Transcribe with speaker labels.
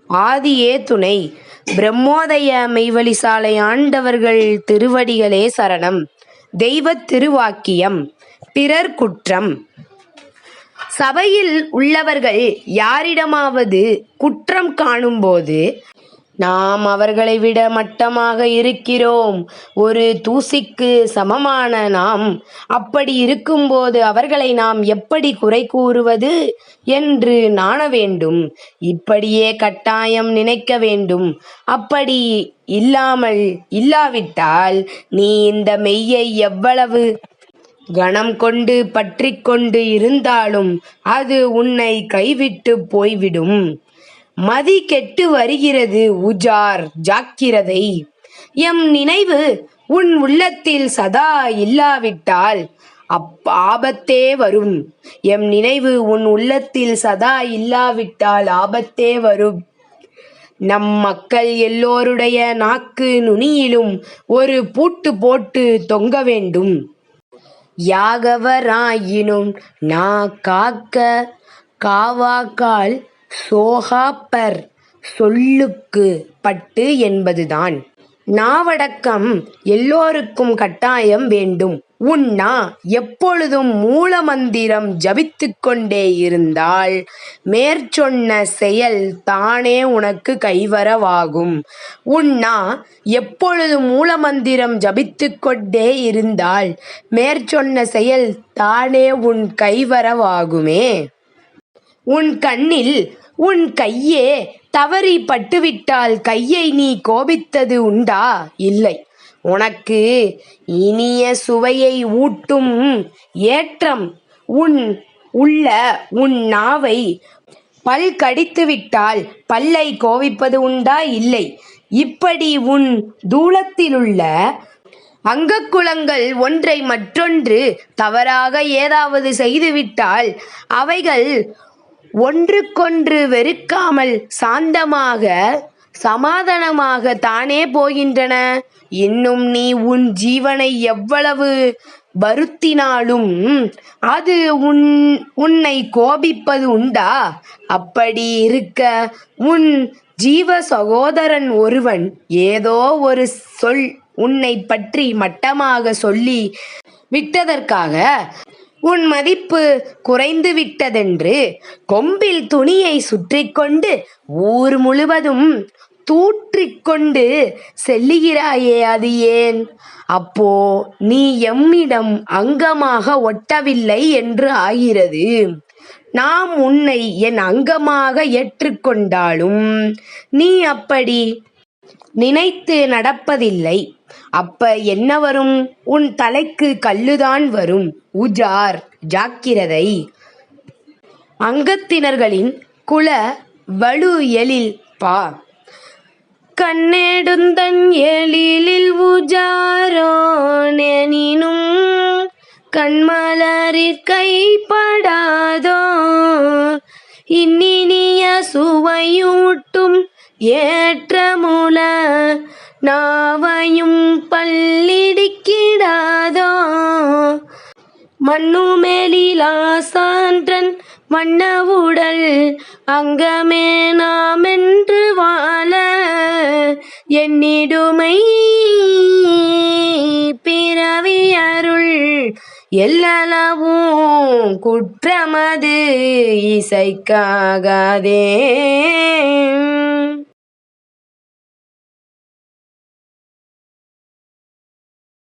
Speaker 1: ஆதியே துணை. பிரம்மோதய மெய்வழிசாலை ஆண்டவர்கள் திருவடிகளே சரணம். தெய்வத் திருவாக்கியம். பிறர் குற்றம். சபையில் உள்ளவர்கள் யாரிடமாவது குற்றம் காணும்போது, நாம் அவர்களை விட மட்டமாக இருக்கிறோம், ஒரு தூசிக்கு சமமான நாம், அப்படி இருக்கும்போது அவர்களை நாம் எப்படி குறை கூறுவது என்று நாண வேண்டும். இப்படியே கட்டாயம் நினைக்க வேண்டும். அப்படி இல்லாவிட்டால் நீ இந்த மெய்யை எவ்வளவு கனம் கொண்டு பற்றி கொண்டு இருந்தாலும் அது உன்னை கைவிட்டு போய்விடும். மதி கெட்டு வருகிறது உஜார், ஜாக்கிரதை. எம் நினைவு உன் உள்ளத்தில் சதா இல்லாவிட்டால் ஆபத்தே வரும். எம் நினைவு உன் உள்ளத்தில் சதா இல்லாவிட்டால் ஆபத்தே வரும். நம் மக்கள் எல்லோருடைய நாக்கு நுனியிலும் ஒரு பூட்டு போட்டு தொங்க வேண்டும். யாகவராயினும் நா காக்க காவாக்கால் சோகாப்பர் சொல்லுக்கு பட்டு என்பதுதான். நாவடக்கம் எல்லோருக்கும் கட்டாயம் வேண்டும். உன் நா எப்பொழுதும் மூலமந்திரம் ஜபித்துக் கொண்டே இருந்தால் மேற்சொன்ன செயல் தானே உனக்கு கைவரவாகும். உன் நா எப்பொழுதும் மூலமந்திரம் ஜபித்துக் கொண்டே இருந்தால் மேற்சொன்ன செயல் தானே உன் கைவரவாகுமே. உன் கண்ணில் உன் கையே தவறி பட்டுவிட்டால் கையை நீ கோபித்தது உண்டா? இல்லை. உனக்கு இனிய சுவையை ஊட்டும் ஏற்றம் உன் நாவை பல் கடித்துவிட்டால் பல்லை கோபிப்பது உண்டா? இல்லை. இப்படி உன் தூலத்திலுள்ள அங்கக்குலங்கள் ஒன்றை மற்றொன்று தவறாக ஏதாவது செய்துவிட்டால் அவைகள் ஒன்றுக்கொன்று வெறுக்காமல் சாந்தமாக சமாதானமாக தானே போகின்றன. இன்னும் நீ உன் ஜீவனை எவ்வளவு வருத்தினாலும் அது உன்னை கோபிப்பது உண்டா? அப்படி இருக்க உன் ஜீவ சகோதரன் ஒருவன் ஏதோ ஒரு சொல் உன்னை பற்றி மட்டமாக சொல்லி விட்டதற்காக உன் மதிப்பு குறைந்து விட்டதென்று கொம்பில் துணியை சுற்றிக்கொண்டு ஊர் முழுவதும் தூற்றிக்கொண்டு செல்லுகிறாயே, அது ஏன்? அப்போ நீ எம்மிடம் அங்கமாக ஒட்டவில்லை என்று ஆகிறது. நாம் உன்னை என் அங்கமாக ஏற்றுக்கொண்டாலும் நீ அப்படி நினைத்து நடப்பதில்லை. அப்ப என்ன வரும்? உன் தலைக்கு கல்லுதான் வரும். உஜார், ஜாக்கிரதை. அங்கத்தினர்களின் குல வலு எழில் பா. கண்ணெடுந்தன் எழிலில் உஜாரோனெனினும் கண்மலரிற் கைப்படாதோ இன்னினிய சுவையூட்டும் ஏற்றமுல நாவையும் பல்லிடிக்கிடாதோ மண்ணுமேலிலா சான்றன் வண்ணவுடல் அங்கமே நாமென்று வாழ எண்ணிடுமை பிறவியருள் எல்லளவும் குற்றமது இசைக்காகாதே.